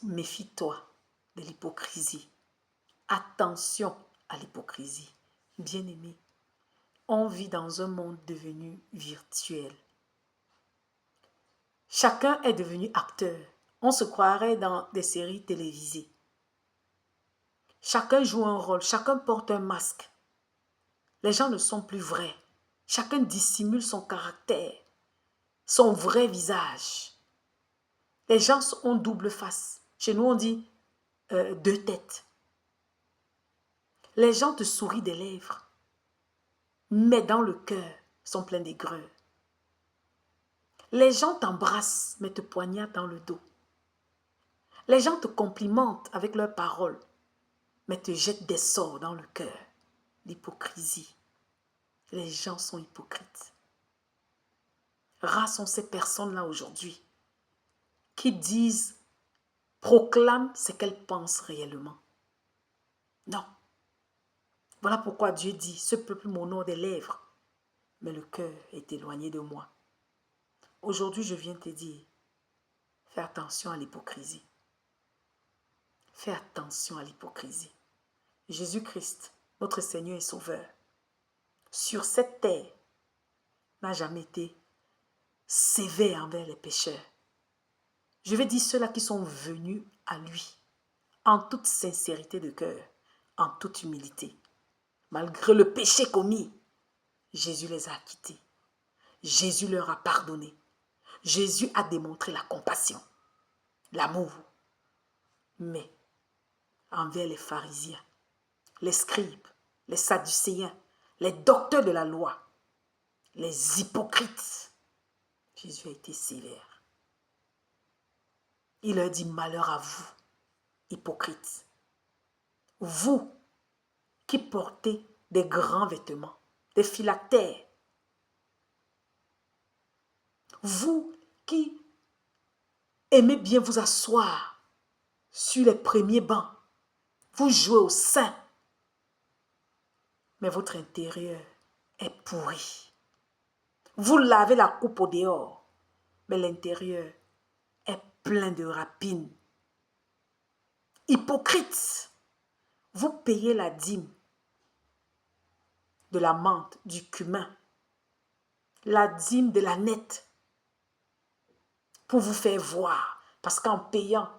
Méfie-toi de l'hypocrisie. Attention à l'hypocrisie. Bien-aimé, on vit dans un monde devenu virtuel. Chacun est devenu acteur. On se croirait dans des séries télévisées. Chacun joue un rôle, chacun porte un masque. Les gens ne sont plus vrais. Chacun dissimule son caractère, son vrai visage. Les gens ont double face. Chez nous, on dit deux têtes. Les gens te sourient des lèvres, mais dans le cœur, sont pleins d'aigreur. Les gens t'embrassent, mais te poignardent dans le dos. Les gens te complimentent avec leurs paroles, mais te jettent des sorts dans le cœur. L'hypocrisie. Les gens sont hypocrites. Rares sont ces personnes-là aujourd'hui qui disent, proclament ce qu'elles pensent réellement. Non. Voilà pourquoi Dieu dit, ce peuple m'honore des lèvres, mais le cœur est éloigné de moi. Aujourd'hui, je viens te dire, fais attention à l'hypocrisie. Fais attention à l'hypocrisie. Jésus-Christ, notre Seigneur et Sauveur, sur cette terre, n'a jamais été sévère envers les pécheurs. Je vais dire ceux-là qui sont venus à lui, en toute sincérité de cœur, en toute humilité. Malgré le péché commis, Jésus les a quittés. Jésus leur a pardonné. Jésus a démontré la compassion, l'amour. Mais envers les pharisiens, les scribes, les sadducéens, les docteurs de la loi, les hypocrites, Jésus a été sévère. Il leur dit malheur à vous, hypocrites. Vous qui portez des grands vêtements, des phylactères. Vous qui aimez bien vous asseoir sur les premiers bancs, vous jouez au sein, mais votre intérieur est pourri. Vous lavez la coupe au dehors, mais l'intérieur est plein de rapines. Hypocrite, vous payez la dîme de la menthe, du cumin, la dîme de la nette pour vous faire voir. Parce qu'en payant,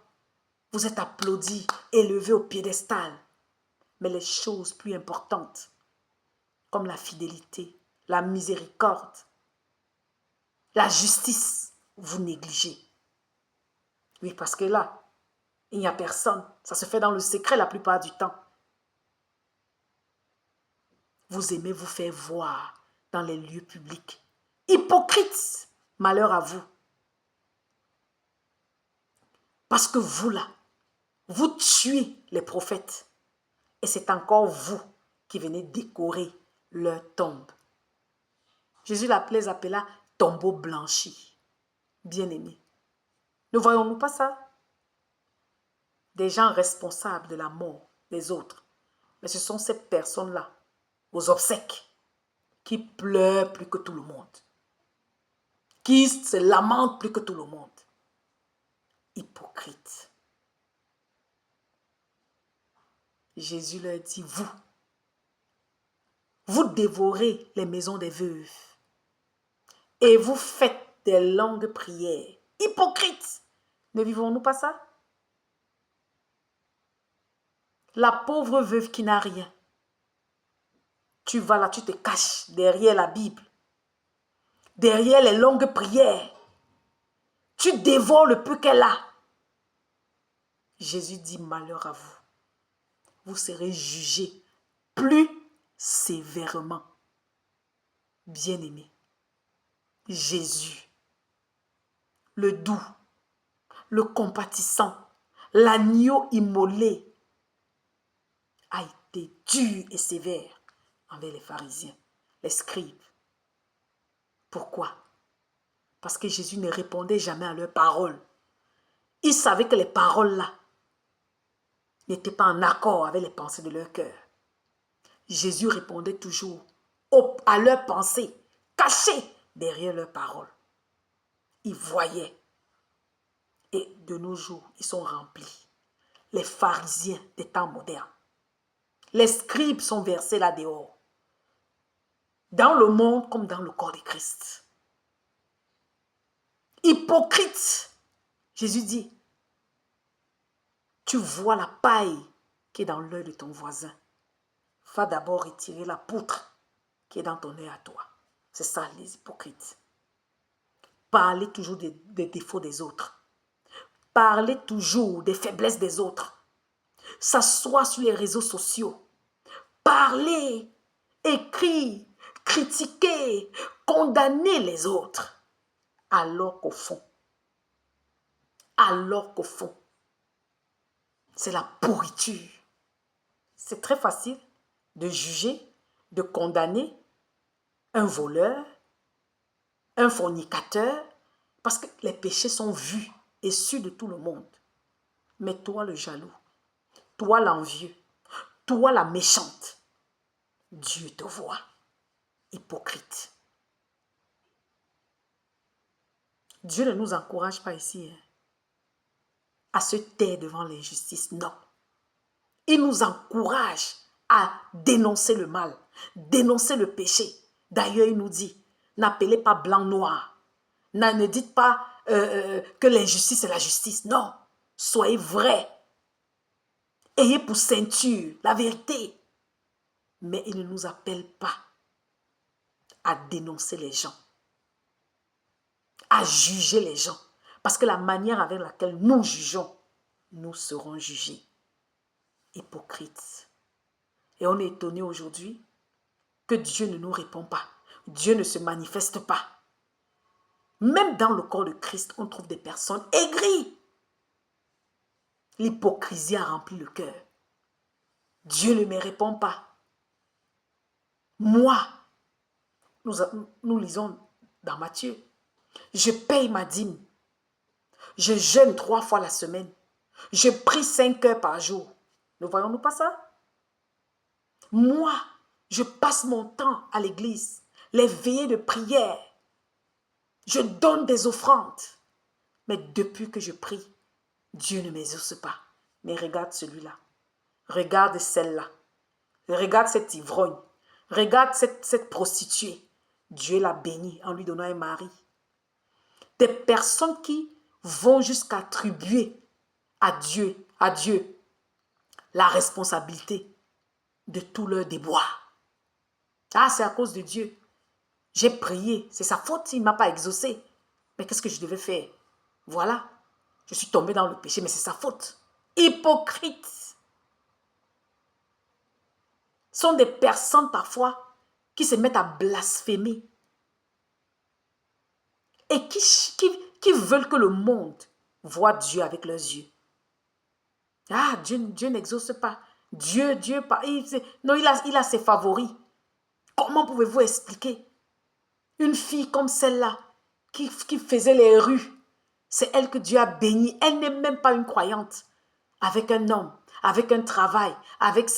vous êtes applaudi, élevé au piédestal. Mais les choses plus importantes, comme la fidélité, la miséricorde, la justice, vous négligez. Oui, parce que là, il n'y a personne. Ça se fait dans le secret la plupart du temps. Vous aimez vous faire voir dans les lieux publics. Hypocrite, malheur à vous. Parce que vous là, vous tuez les prophètes. Et c'est encore vous qui venez décorer leur tombe. Jésus les appela tombeaux blanchis. Bien-aimés. Ne voyons-nous pas ça? Des gens responsables de la mort des autres. Mais ce sont ces personnes-là, aux obsèques, qui pleurent plus que tout le monde. Qui se lamentent plus que tout le monde. Hypocrite. Jésus leur dit, vous dévorez les maisons des veuves et vous faites des longues prières. Hypocrite. Ne vivons-nous pas ça? La pauvre veuve qui n'a rien. Tu vas là, tu te caches derrière la Bible, derrière les longues prières. Tu dévores le peu qu'elle a. Jésus dit malheur à vous. Vous serez jugés plus sévèrement. Bien-aimé, Jésus, le doux, le compatissant, l'agneau immolé, a été dur et sévère envers les pharisiens, les scribes. Pourquoi? Parce que Jésus ne répondait jamais à leurs paroles. Il savait que les paroles-là n'étaient pas en accord avec les pensées de leur cœur. Jésus répondait toujours à leurs pensées, cachées derrière leurs paroles. Il voyait. Et de nos jours, ils sont remplis. Les pharisiens des temps modernes. Les scribes sont versés là dehors. Dans le monde comme dans le corps de Christ. Hypocrite. Jésus dit, tu vois la paille qui est dans l'œil de ton voisin. Va d'abord retirer la poutre qui est dans ton œil à toi. C'est ça les hypocrites. Parler toujours des défauts des autres. Parler toujours des faiblesses des autres. S'asseoir sur les réseaux sociaux. Parler, écrire, critiquer, condamner les autres. Alors qu'au fond, c'est la pourriture. C'est très facile de juger, de condamner un voleur, un fornicateur, parce que les péchés sont vus et su de tout le monde. Mais toi le jaloux, toi l'envieux, toi la méchante, Dieu te voit, hypocrite. Dieu ne nous encourage pas ici à se taire devant l'injustice, non. Il nous encourage à dénoncer le mal, dénoncer le péché. D'ailleurs, il nous dit, n'appelez pas blanc-noir, ne dites pas que l'injustice est la justice, non. Soyez vrai. Ayez pour ceinture la vérité. Mais il ne nous appelle pas à dénoncer les gens, à juger les gens. Parce que la manière avec laquelle nous jugeons, nous serons jugés. Hypocrites. Et on est étonné aujourd'hui que Dieu ne nous répond pas. Dieu ne se manifeste pas. Même dans le corps de Christ, on trouve des personnes aigries. L'hypocrisie a rempli le cœur. Dieu ne me répond pas. Moi, nous lisons dans Matthieu, je paye ma dîme. Je jeûne 3 fois la semaine. Je prie 5 heures par jour. Ne voyons-nous pas ça? Moi, je passe mon temps à l'église, les veillées de prière. Je donne des offrandes. Mais depuis que je prie, Dieu ne m'exauce pas. Mais regarde celui-là. Regarde celle-là. Regarde cet ivrogne. Regarde cette prostituée. Dieu l'a bénie en lui donnant un mari. Des personnes qui vont jusqu'à attribuer à Dieu, la responsabilité de tout leur déboire. Ah, c'est à cause de Dieu. J'ai prié, c'est sa faute, il ne m'a pas exaucé. Mais qu'est-ce que je devais faire? Voilà, je suis tombée dans le péché, mais c'est sa faute. Hypocrite. Ce sont des personnes parfois qui se mettent à blasphémer et qui veulent que le monde voit Dieu avec leurs yeux. Ah, Dieu n'exauce pas. Dieu, non, il a ses favoris. Comment pouvez-vous expliquer? Une fille comme celle-là, qui faisait les rues, c'est elle que Dieu a bénie. Elle n'est même pas une croyante. Avec un homme, avec un travail, avec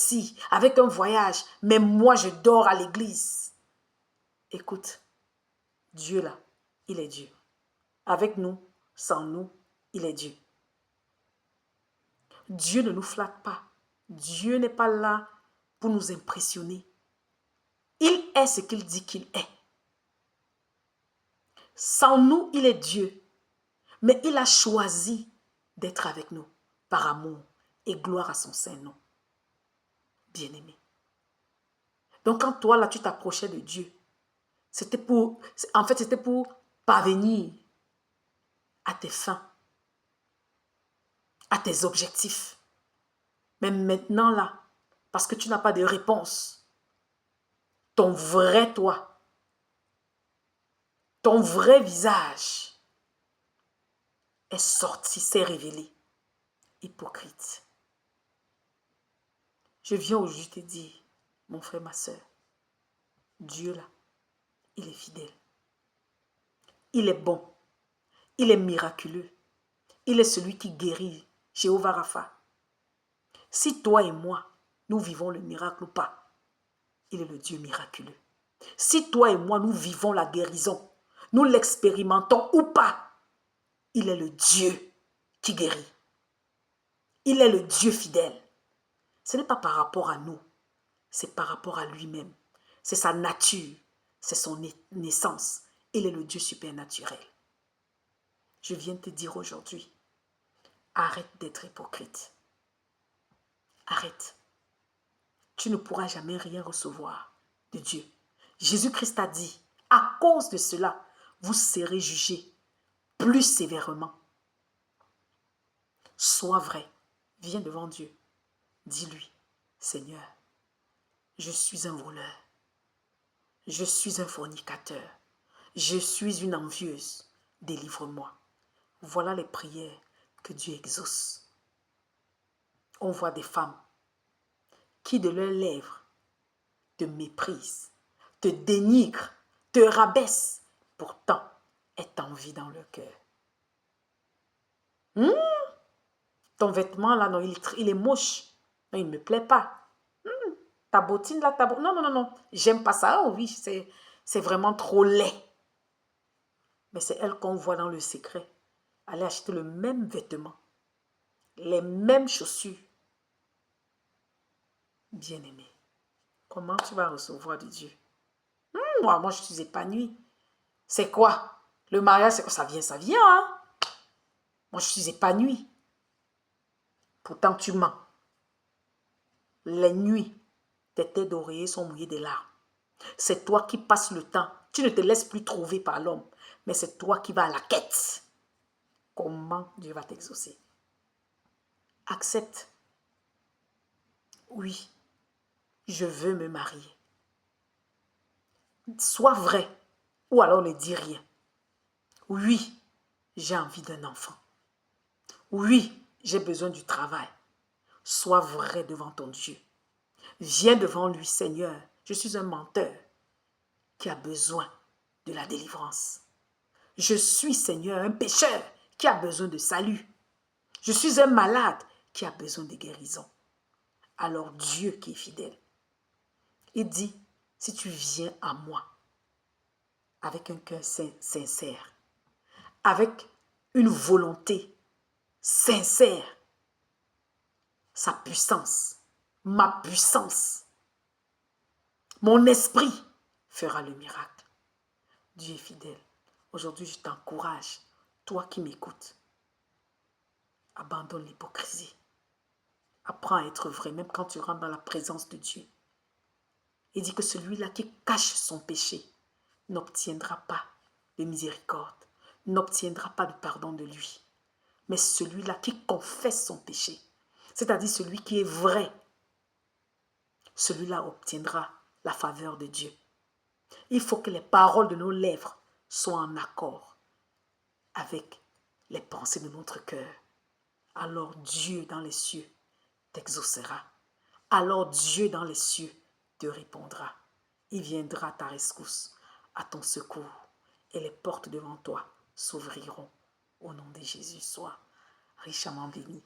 avec un voyage. Mais moi, je dors à l'église. Écoute, Dieu là, il est Dieu. Avec nous, sans nous, il est Dieu. Dieu ne nous flatte pas. Dieu n'est pas là pour nous impressionner. Il est ce qu'il dit qu'il est. Sans nous, il est Dieu. Mais il a choisi d'être avec nous par amour et gloire à son saint nom. Bien-aimé. Donc quand toi, là, tu t'approchais de Dieu, c'était pour parvenir à tes fins, à tes objectifs. Mais maintenant, là, parce que tu n'as pas de réponse, ton vrai toi, ton vrai visage est sorti, s'est révélé. Hypocrite. Je viens aujourd'hui te dire, mon frère, ma soeur, Dieu là, il est fidèle. Il est bon. Il est miraculeux. Il est celui qui guérit, Jéhovah Rapha. Si toi et moi, nous vivons le miracle ou pas, il est le Dieu miraculeux. Si toi et moi, nous vivons la guérison, nous l'expérimentons ou pas, il est le Dieu qui guérit. Il est le Dieu fidèle. Ce n'est pas par rapport à nous, c'est par rapport à lui-même. C'est sa nature, c'est son naissance. Il est le Dieu supernaturel. Je viens te dire aujourd'hui, arrête d'être hypocrite. Arrête. Tu ne pourras jamais rien recevoir de Dieu. Jésus-Christ a dit, à cause de cela, vous serez jugés plus sévèrement. Sois vrai. Viens devant Dieu. Dis-lui, Seigneur, je suis un voleur. Je suis un fornicateur. Je suis une envieuse. Délivre-moi. Voilà les prières que Dieu exauce. On voit des femmes qui de leurs lèvres te méprisent, te dénigrent, te rabaissent. Pourtant, elles t'envient dans leur cœur. Ton vêtement là, non, il est moche. Non, il ne me plaît pas. Ta bottine là, non, non, non, non. J'aime pas ça. Oh oui, c'est vraiment trop laid. Mais c'est elle qu'on voit dans le secret. Aller acheter le même vêtement, les mêmes chaussures. Bien-aimé, comment tu vas recevoir de Dieu? Moi, je suis épanouie. C'est quoi? Le mariage, ça vient, hein? Moi, je suis épanouie. Pourtant, tu mens. Les nuits, tes têtes d'oreiller sont mouillées de larmes. C'est toi qui passes le temps. Tu ne te laisses plus trouver par l'homme, mais c'est toi qui vas à la quête. Comment Dieu va t'exaucer? Accepte. Oui, je veux me marier. Sois vrai, ou alors ne dis rien. Oui, j'ai envie d'un enfant. Oui, j'ai besoin du travail. Sois vrai devant ton Dieu. Viens devant lui, Seigneur. Je suis un menteur qui a besoin de la délivrance. Je suis, Seigneur, un pécheur qui a besoin de salut. Je suis un malade qui a besoin de guérison. Alors Dieu qui est fidèle, il dit, si tu viens à moi avec un cœur sincère, avec une volonté sincère, sa puissance, ma puissance, mon esprit fera le miracle. Dieu est fidèle. Aujourd'hui, je t'encourage, toi qui m'écoutes, abandonne l'hypocrisie. Apprends à être vrai, même quand tu rentres dans la présence de Dieu. Il dit que celui-là qui cache son péché n'obtiendra pas de miséricorde, n'obtiendra pas de pardon de lui. Mais celui-là qui confesse son péché, c'est-à-dire celui qui est vrai, celui-là obtiendra la faveur de Dieu. Il faut que les paroles de nos lèvres soient en accord avec les pensées de notre cœur. Alors Dieu dans les cieux t'exaucera. Alors Dieu dans les cieux te répondra. Il viendra à ta rescousse, à ton secours, et les portes devant toi s'ouvriront. Au nom de Jésus, sois richement béni.